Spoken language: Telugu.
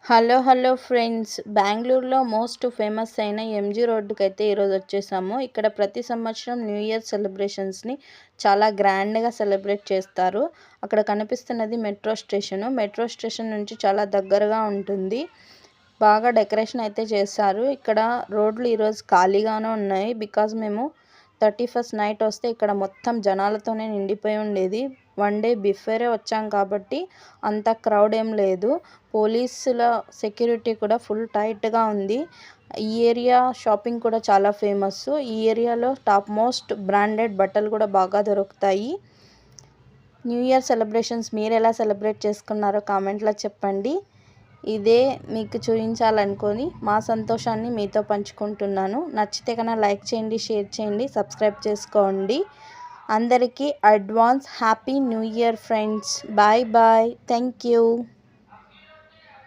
Hello friends. బెంగుళూరులో మోస్ట్ ఫేమస్ అయిన ఎంజీ రోడ్డుకైతే ఈరోజు వచ్చేసాము. ఇక్కడ ప్రతి సంవత్సరం న్యూ ఇయర్ సెలబ్రేషన్స్ని చాలా గ్రాండ్గా సెలబ్రేట్ చేస్తారు. అక్కడ కనిపిస్తున్నది మెట్రో స్టేషను. మెట్రో స్టేషన్ నుంచి చాలా దగ్గరగా ఉంటుంది. బాగా డెకరేషన్ అయితే చేశారు. ఇక్కడ రోడ్లు ఈరోజు ఖాళీగానే ఉన్నాయి. బికాజ్ మేము 31st నైట్ వస్తే ఇక్కడ మొత్తం జనాలతోనే నిండిపోయి ఉండేది. 1 డే బిఫోరే వచ్చాం కాబట్టి అంత క్రౌడ్ ఏం లేదు. పోలీసుల సెక్యూరిటీ కూడా ఫుల్ టైట్గా ఉంది. ఈ ఏరియా షాపింగ్ కూడా చాలా ఫేమస్. ఈ ఏరియాలో టాప్ మోస్ట్ బ్రాండెడ్ బట్టలు కూడా బాగా దొరుకుతాయి. న్యూ ఇయర్ సెలబ్రేషన్స్ మీరు ఎలా సెలబ్రేట్ చేసుకున్నారో కామెంట్లో చెప్పండి. ఇదే మీకు చూపించాలనుకొని మా సంతోషాన్ని మీతో పంచుకుంటున్నాను. నచ్చితే కన్నా లైక్ చేయండి, షేర్ చేయండి, సబ్స్క్రైబ్ చేసుకోండి. అందరికీ advance happy new year friends. Bye. Thank you.